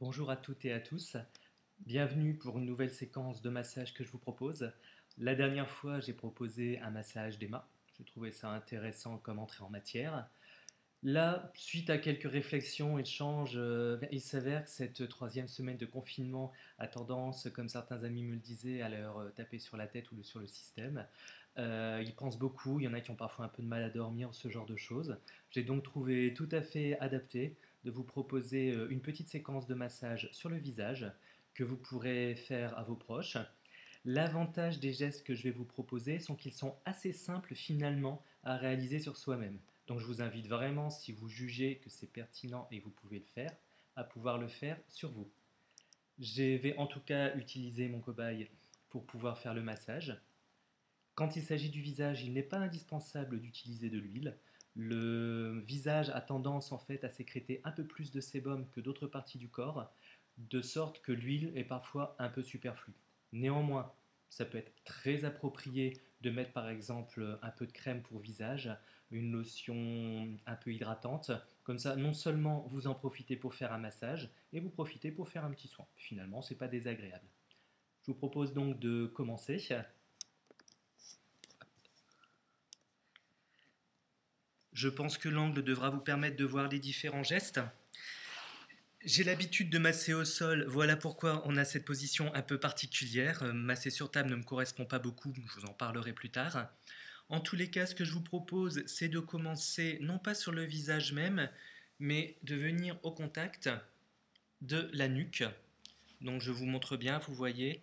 Bonjour à toutes et à tous, bienvenue pour une nouvelle séquence de massage que je vous propose. La dernière fois, j'ai proposé un massage des mains. Je trouvais ça intéressant comme entrée en matière. Là, suite à quelques réflexions, échanges, il s'avère que cette troisième semaine de confinement a tendance, comme certains amis me le disaient, à leur taper sur la tête ou sur le système. Ils pensent beaucoup, il y en a qui ont parfois un peu de mal à dormir, ce genre de choses. J'ai donc trouvé tout à fait adapté de vous proposer une petite séquence de massage sur le visage que vous pourrez faire à vos proches. L'avantage des gestes que je vais vous proposer sont qu'ils sont assez simples finalement à réaliser sur soi-même. Donc je vous invite vraiment, si vous jugez que c'est pertinent et que vous pouvez le faire, à pouvoir le faire sur vous. Je vais en tout cas utiliser mon cobaye pour pouvoir faire le massage. Quand il s'agit du visage, il n'est pas indispensable d'utiliser de l'huile. Le visage a tendance en fait à sécréter un peu plus de sébum que d'autres parties du corps, de sorte que l'huile est parfois un peu superflue. Néanmoins, ça peut être très approprié de mettre par exemple un peu de crème pour visage, une lotion un peu hydratante. Comme ça, non seulement vous en profitez pour faire un massage, et vous profitez pour faire un petit soin. Finalement, c'est pas désagréable. Je vous propose donc de commencer. Je pense que l'angle devra vous permettre de voir les différents gestes. J'ai l'habitude de masser au sol, voilà pourquoi on a cette position un peu particulière. Masser sur table ne me correspond pas beaucoup, je vous en parlerai plus tard. En tous les cas, ce que je vous propose, c'est de commencer non pas sur le visage même, mais de venir au contact de la nuque. Donc je vous montre bien, vous voyez,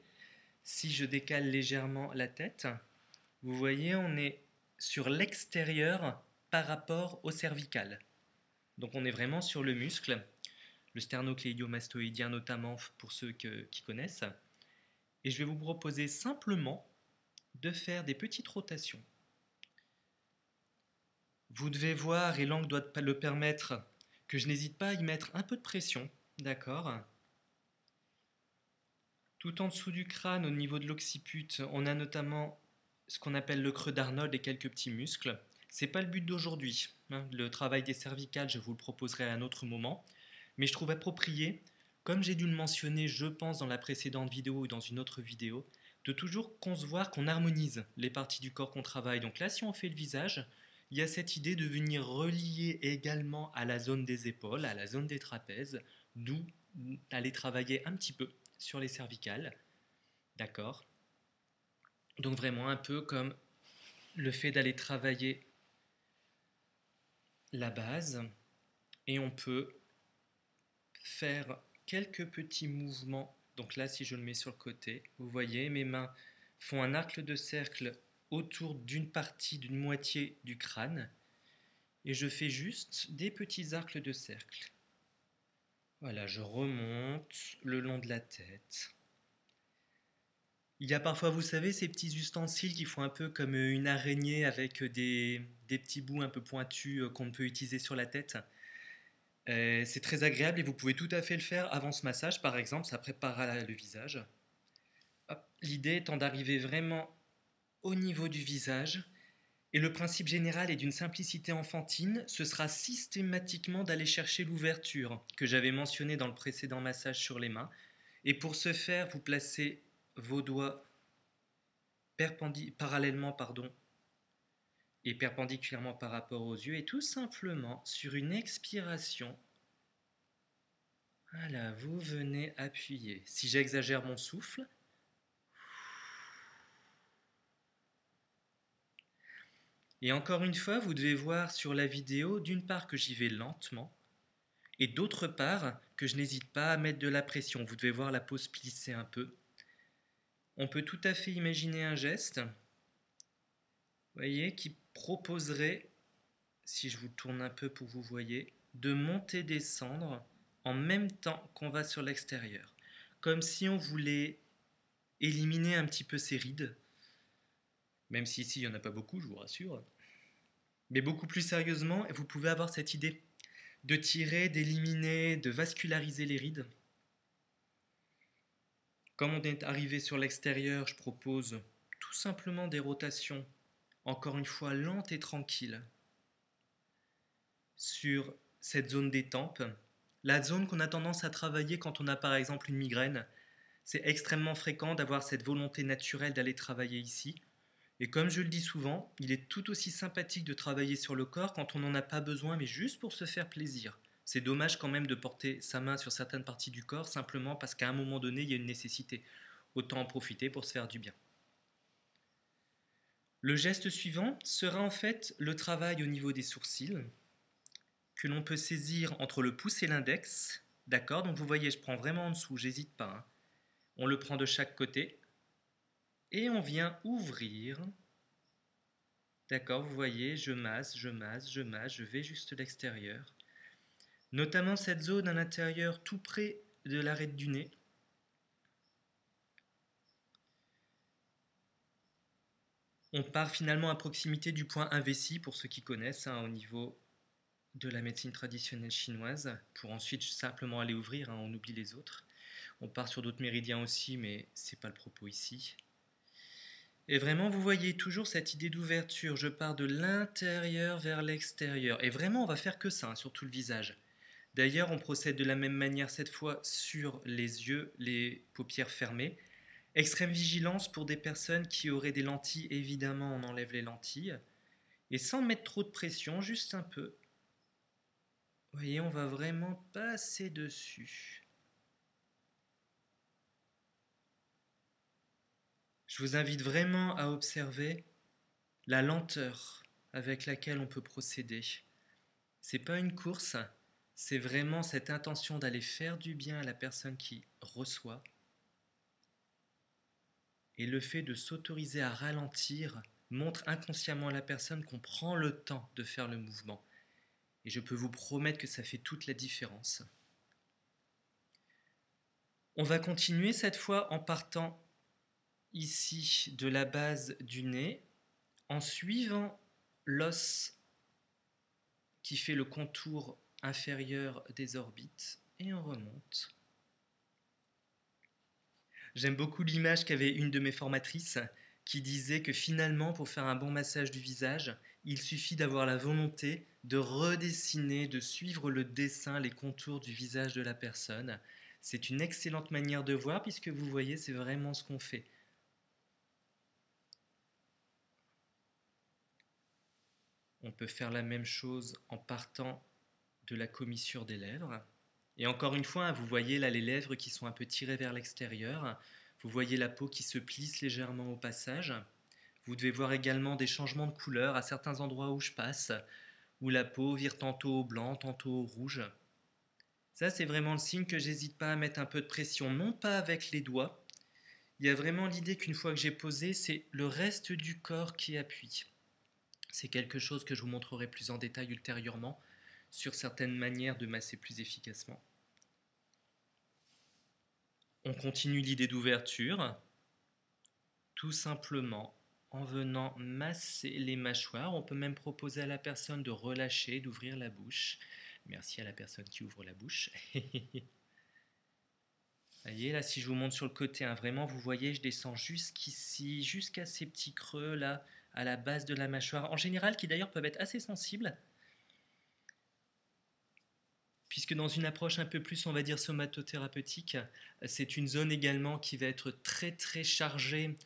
si je décale légèrement la tête, vous voyez, on est sur l'extérieur par rapport au cervical. Donc on est vraiment sur le muscle, le sternocléidiomastoïdien notamment pour ceux qui connaissent. Et je vais vous proposer simplement de faire des petites rotations. Vous devez voir, et l'angle doit le permettre, que je n'hésite pas à y mettre un peu de pression, d'accord? Tout en dessous du crâne, au niveau de l'occiput, on a notamment ce qu'on appelle le creux d'Arnold et quelques petits muscles. C'est pas le but d'aujourd'hui, hein. Le travail des cervicales, je vous le proposerai à un autre moment. Mais je trouve approprié, comme j'ai dû le mentionner, je pense, dans la précédente vidéo ou dans une autre vidéo, de toujours concevoir qu'on harmonise les parties du corps qu'on travaille. Donc là, si on fait le visage, il y a cette idée de venir relier également à la zone des épaules, à la zone des trapèzes, d'où aller travailler un petit peu sur les cervicales. D'accord? Donc vraiment un peu comme le fait d'aller travailler la base, et on peut faire quelques petits mouvements. Donc là, si je le mets sur le côté, vous voyez, mes mains font un arc de cercle autour d'une partie, d'une moitié du crâne, et je fais juste des petits arcs de cercle. Voilà, je remonte le long de la tête. Il y a parfois, vous savez, ces petits ustensiles qui font un peu comme une araignée avec des petits bouts un peu pointus qu'on peut utiliser sur la tête. C'est très agréable et vous pouvez tout à fait le faire avant ce massage, par exemple, ça préparera le visage. L'idée étant d'arriver vraiment au niveau du visage, et le principe général est d'une simplicité enfantine, ce sera systématiquement d'aller chercher l'ouverture que j'avais mentionnée dans le précédent massage sur les mains. Et pour ce faire, vous placez vos doigts parallèlement et perpendiculairement par rapport aux yeux, et tout simplement sur une expiration, voilà, vous venez appuyer. Si j'exagère mon souffle, et encore une fois, vous devez voir sur la vidéo, d'une part que j'y vais lentement, et d'autre part que je n'hésite pas à mettre de la pression. Vous devez voir la pose plisser un peu. On peut tout à fait imaginer un geste, vous voyez, qui proposerait, si je vous tourne un peu pour que vous voyez, de monter, descendre en même temps qu'on va sur l'extérieur. Comme si on voulait éliminer un petit peu ces rides, même si ici il n'y en a pas beaucoup, je vous rassure. Mais beaucoup plus sérieusement, vous pouvez avoir cette idée de tirer, d'éliminer, de vasculariser les rides. Comme on est arrivé sur l'extérieur, je propose tout simplement des rotations, encore une fois lentes et tranquilles, sur cette zone des tempes, La zone qu'on a tendance à travailler quand on a par exemple une migraine, c'est extrêmement fréquent d'avoir cette volonté naturelle d'aller travailler ici. Et comme je le dis souvent, il est tout aussi sympathique de travailler sur le corps quand on n'en a pas besoin, mais juste pour se faire plaisir. C'est dommage quand même de porter sa main sur certaines parties du corps simplement parce qu'à un moment donné, il y a une nécessité. Autant en profiter pour se faire du bien. Le geste suivant sera en fait le travail au niveau des sourcils, que l'on peut saisir entre le pouce et l'index. D'accord? Donc vous voyez, je prends vraiment en dessous, j'hésite pas, hein. On le prend de chaque côté et on vient ouvrir. D'accord, vous voyez, je masse, je masse, je masse, je vais juste l'extérieur. Notamment cette zone à l'intérieur, tout près de l'arête du nez. On part finalement à proximité du point investi, pour ceux qui connaissent, hein, au niveau de la médecine traditionnelle chinoise, pour ensuite simplement aller ouvrir, hein, on oublie les autres. On part sur d'autres méridiens aussi, mais c'est pas le propos ici. Et vraiment, vous voyez toujours cette idée d'ouverture. Je pars de l'intérieur vers l'extérieur. Et vraiment, on va faire que ça, hein, sur tout le visage. D'ailleurs, on procède de la même manière cette fois sur les yeux, les paupières fermées. Extrême vigilance pour des personnes qui auraient des lentilles, évidemment, on enlève les lentilles. Et sans mettre trop de pression, juste un peu. Vous voyez, on va vraiment passer dessus. Je vous invite vraiment à observer la lenteur avec laquelle on peut procéder. C'est pas une course, c'est vraiment cette intention d'aller faire du bien à la personne qui reçoit. Et le fait de s'autoriser à ralentir montre inconsciemment à la personne qu'on prend le temps de faire le mouvement. Et je peux vous promettre que ça fait toute la différence. On va continuer cette fois en partant ici de la base du nez, en suivant l'os qui fait le contour inférieur des orbites, et on remonte. J'aime beaucoup l'image qu'avait une de mes formatrices qui disait que finalement, pour faire un bon massage du visage, il suffit d'avoir la volonté de redessiner, de suivre le dessin, les contours du visage de la personne. C'est une excellente manière de voir puisque vous voyez, c'est vraiment ce qu'on fait. On peut faire la même chose en partant de la commissure des lèvres. Et encore une fois, vous voyez là les lèvres qui sont un peu tirées vers l'extérieur. Vous voyez la peau qui se plisse légèrement au passage. Vous devez voir également des changements de couleur à certains endroits où je passe, où la peau vire tantôt au blanc, tantôt au rouge. Ça, c'est vraiment le signe que j'hésite pas à mettre un peu de pression, non pas avec les doigts. Il y a vraiment l'idée qu'une fois que j'ai posé, c'est le reste du corps qui appuie. C'est quelque chose que je vous montrerai plus en détail ultérieurement sur certaines manières de masser plus efficacement. On continue l'idée d'ouverture, tout simplement en venant masser les mâchoires. On peut même proposer à la personne de relâcher, d'ouvrir la bouche. Merci à la personne qui ouvre la bouche. Voyez, là, si je vous montre sur le côté, hein, vraiment, vous voyez, je descends jusqu'ici, jusqu'à ces petits creux là, à la base de la mâchoire, en général, qui d'ailleurs peuvent être assez sensibles, puisque dans une approche un peu plus, on va dire, somatothérapeutique, c'est une zone également qui va être très très chargée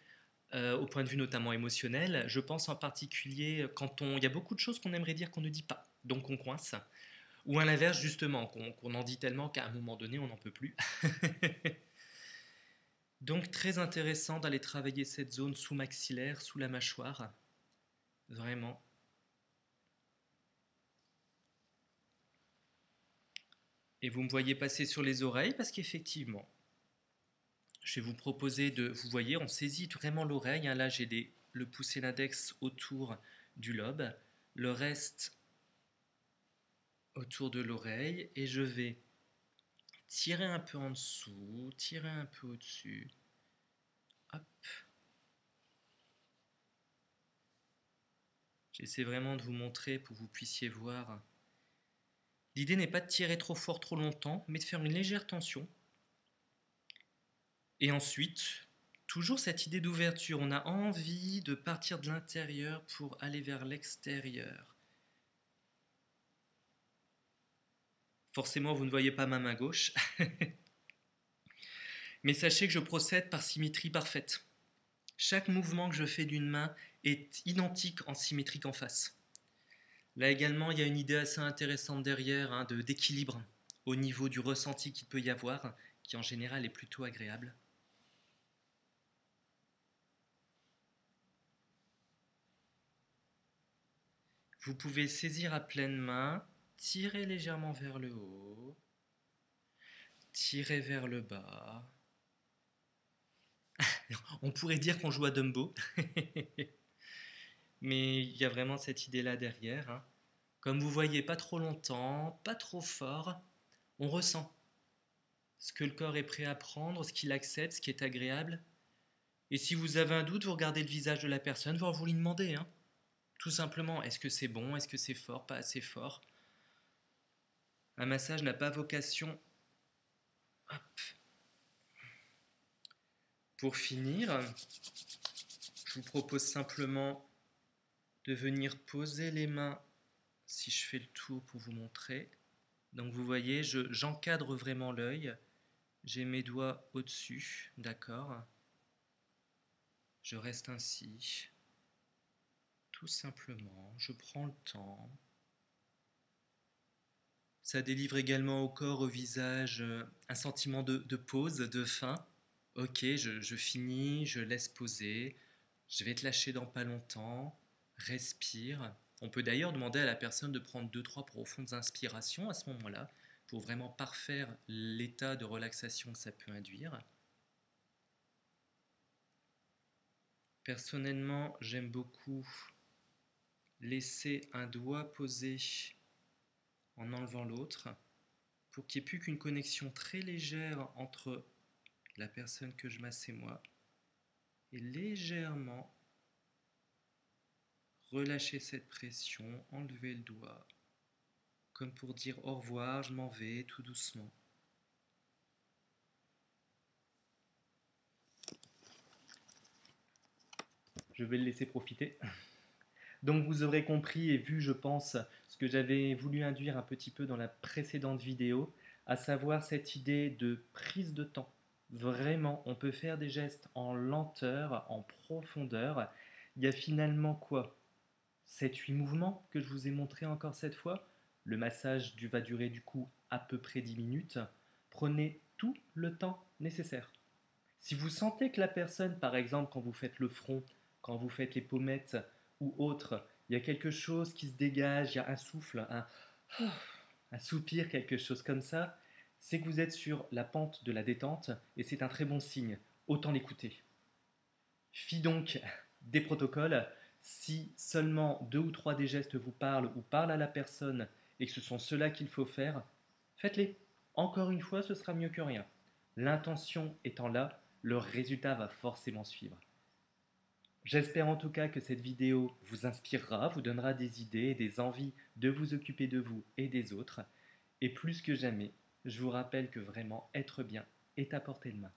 au point de vue notamment émotionnel. Je pense en particulier quand il y a beaucoup de choses qu'on aimerait dire qu'on ne dit pas, donc on coince, ou à l'inverse justement, qu'on en dit tellement qu'à un moment donné, on n'en peut plus. Donc très intéressant d'aller travailler cette zone sous-maxillaire, sous la mâchoire, vraiment. Et vous me voyez passer sur les oreilles parce qu'effectivement, je vais vous proposer de, vous voyez, on saisit vraiment l'oreille, hein. Là j'ai le pouce et l'index autour du lobe, le reste autour de l'oreille, et je vais tirer un peu en dessous, tirer un peu au-dessus. Hop. J'essaie vraiment de vous montrer pour que vous puissiez voir. L'idée n'est pas de tirer trop fort trop longtemps, mais de faire une légère tension. Et ensuite, toujours cette idée d'ouverture. On a envie de partir de l'intérieur pour aller vers l'extérieur. Forcément, vous ne voyez pas ma main gauche. Mais sachez que je procède par symétrie parfaite. Chaque mouvement que je fais d'une main est identique en symétrique en face. Là également, il y a une idée assez intéressante derrière, d'équilibre au niveau du ressenti qu'il peut y avoir, qui en général est plutôt agréable. Vous pouvez saisir à pleine main, tirer légèrement vers le haut, tirer vers le bas. On pourrait dire qu'on joue à Dumbo, mais il y a vraiment cette idée-là derrière. Comme vous voyez, pas trop longtemps, pas trop fort, on ressent ce que le corps est prêt à prendre, ce qu'il accepte, ce qui est agréable. Et si vous avez un doute, vous regardez le visage de la personne, voire vous lui demandez, tout simplement, est-ce que c'est bon, est-ce que c'est fort, pas assez fort. Un massage n'a pas vocation. Hop. Pour finir, je vous propose simplement de venir poser les mains, si je fais le tour pour vous montrer. Donc vous voyez, j'encadre vraiment l'œil. J'ai mes doigts au-dessus, d'accord. Je reste ainsi. Tout simplement, je prends le temps. Ça délivre également au corps, au visage, un sentiment de pause, de fin. Ok, je finis, je laisse poser. Je vais te lâcher dans pas longtemps. Respire. On peut d'ailleurs demander à la personne de prendre 2-3 profondes inspirations à ce moment-là, pour vraiment parfaire l'état de relaxation que ça peut induire. Personnellement, j'aime beaucoup laisser un doigt posé en enlevant l'autre, pour qu'il n'y ait plus qu'une connexion très légère entre la personne que je masse et moi, et légèrement relâcher cette pression, enlever le doigt, comme pour dire au revoir, je m'en vais tout doucement. Je vais le laisser profiter. Donc vous aurez compris et vu, je pense, ce que j'avais voulu induire un petit peu dans la précédente vidéo, à savoir cette idée de prise de temps. Vraiment, on peut faire des gestes en lenteur, en profondeur. Il y a finalement quoi? 7-8 mouvements que je vous ai montré encore cette fois. Le massage va durer du coup à peu près 10 minutes. Prenez tout le temps nécessaire. Si vous sentez que la personne, par exemple, quand vous faites le front, quand vous faites les pommettes ou autre, il y a quelque chose qui se dégage, il y a un souffle, un soupir, quelque chose comme ça, c'est que vous êtes sur la pente de la détente et c'est un très bon signe. Autant l'écouter. Fis donc des protocoles. Si seulement 2 ou 3 des gestes vous parlent ou parlent à la personne et que ce sont ceux-là qu'il faut faire, faites-les. Encore une fois, ce sera mieux que rien. L'intention étant là, le résultat va forcément suivre. J'espère en tout cas que cette vidéo vous inspirera, vous donnera des idées et des envies de vous occuper de vous et des autres. Et plus que jamais, je vous rappelle que vraiment être bien est à portée de main.